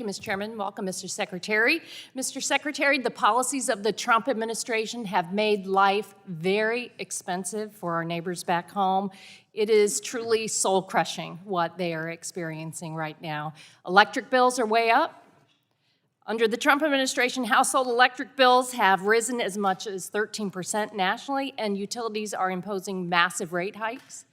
Thank you, Mr. Chairman. Welcome, Mr. Secretary. Mr. Secretary, the policies of the Trump administration have made life very expensive for our neighbors back home. It is truly soul-crushing what they are experiencing right now. Electric bills are way up. Under the Trump administration, household electric bills have risen as much as 13% nationally, and utilities are imposing massive rate hikes.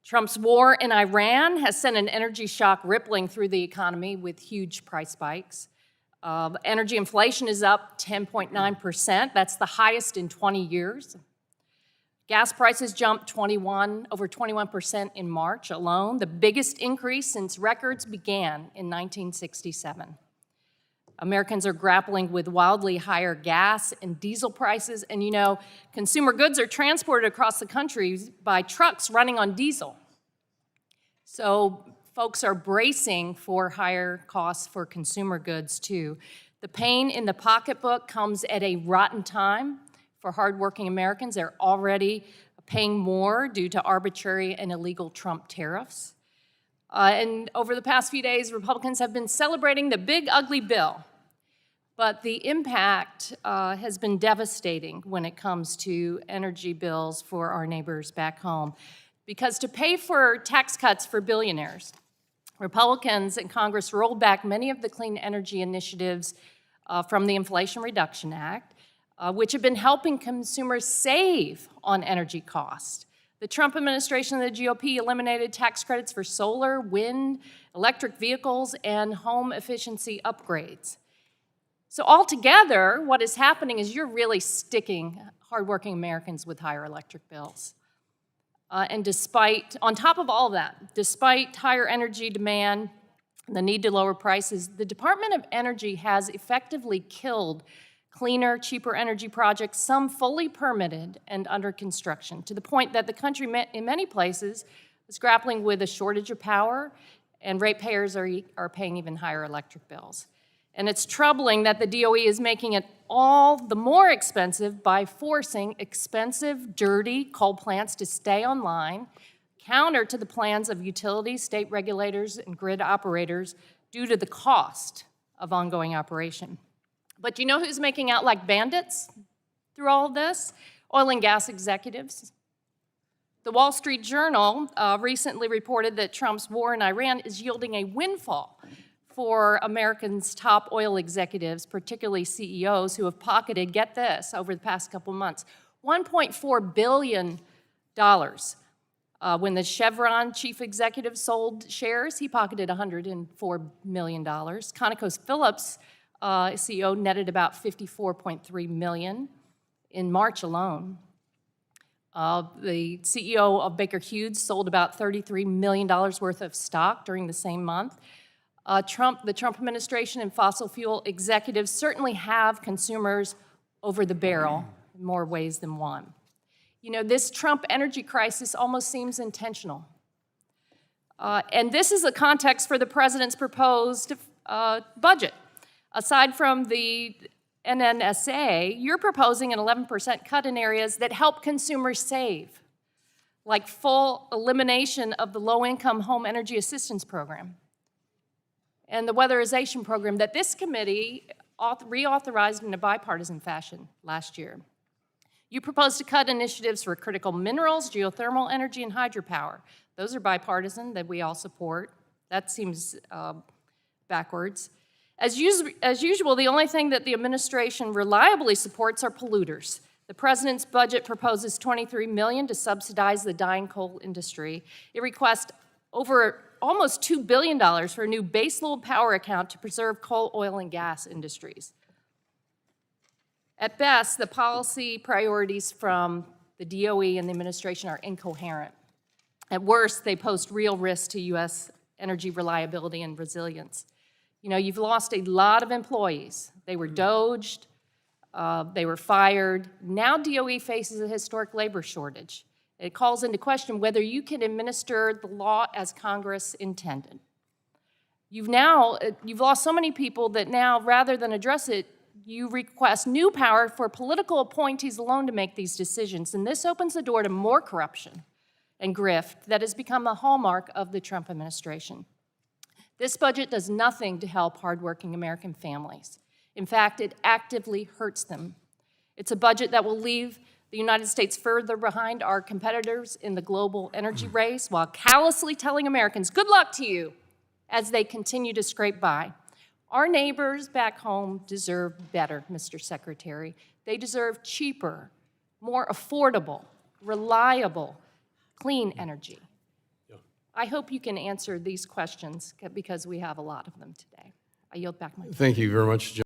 Trump's war in Iran has sent an energy shock rippling through the economy with huge price spikes. Energy inflation is up 10.9%. That's the highest in 20 years. Gas prices jumped over 21% in March alone, the biggest increase since records began in 1967. Americans are grappling with wildly higher gas and diesel prices, and you know, consumer goods are transported across the country by trucks running on diesel. So folks are bracing for higher costs for consumer goods too. The pain in the pocketbook comes at a rotten time for hardworking Americans. They're already paying more due to arbitrary and illegal Trump tariffs. And over the past few days, Republicans have been celebrating the big, ugly bill. But the impact has been devastating when it comes to energy bills for our neighbors back home. Because to pay for tax cuts for billionaires, Republicans in Congress rolled back many of the clean energy initiatives from the Inflation Reduction Act, which have been helping consumers save on energy costs. The Trump administration and the GOP eliminated tax credits for solar, wind, electric vehicles, and home efficiency upgrades. So altogether, what is happening is you're really sticking hardworking Americans with higher electric bills. And on top of all that, despite higher energy demand, the need to lower prices, the Department of Energy has effectively killed cleaner, cheaper energy projects, some fully permitted and under construction, to the point that the country, in many places, is grappling with a shortage of power, and ratepayers are paying even higher electric bills. And it's troubling that the DOE is making it all the more expensive by forcing expensive, dirty coal plants to stay online, counter to the plans of utilities, state regulators, and grid operators due to the cost of ongoing operation. But do you know who's making out like bandits through all of this? Oil and gas executives. The Wall Street Journal recently reported that Trump's war in Iran is yielding a windfall for Americans' top oil executives, particularly CEOs, who have pocketed, get this, over the past couple months, $1.4 billion. When the Chevron chief executive sold shares, he pocketed $104 million. ConocoPhillips CEO netted about $54.3 million in March alone. The CEO of Baker Hughes sold about $33 million worth of stock during the same month. The Trump administration and fossil fuel executives certainly have consumers over the barrel in more ways than one. You know, this Trump energy crisis almost seems intentional. And this is the context for the president's proposed budget. Aside from the NNSA, you're proposing an 11% cut in areas that help consumers save, like full elimination of the low-income home energy assistance program and the weatherization program that this committee reauthorized in a bipartisan fashion last year. You propose to cut initiatives for critical minerals, geothermal energy, and hydropower. Those are bipartisan that we all support. That seems backwards. As usual, the only thing that the administration reliably supports are polluters. The president's budget proposes $23 million to subsidize the dying coal industry. It requests almost $2 billion for a new baseload power account to preserve coal, oil, and gas industries. At best, the policy priorities from the DOE and the administration are incoherent. At worst, they pose real risk to U.S. energy reliability and resilience. You know, you've lost a lot of employees. They were doged, they were fired. Now DOE faces a historic labor shortage. It calls into question whether you can administer the law as Congress intended. You've lost so many people that now, rather than address it, you request new power for political appointees alone to make these decisions, and this opens the door to more corruption and grift that has become a hallmark of the Trump administration. This budget does nothing to help hardworking American families. In fact, it actively hurts them. It's a budget that will leave the United States further behind our competitors in the global energy race while callously telling Americans, good luck to you, as they continue to scrape by. Our neighbors back home deserve better, Mr. Secretary. They deserve cheaper, more affordable, reliable, clean energy. I hope you can answer these questions because we have a lot of them today. I yield back my time. Thank you very much,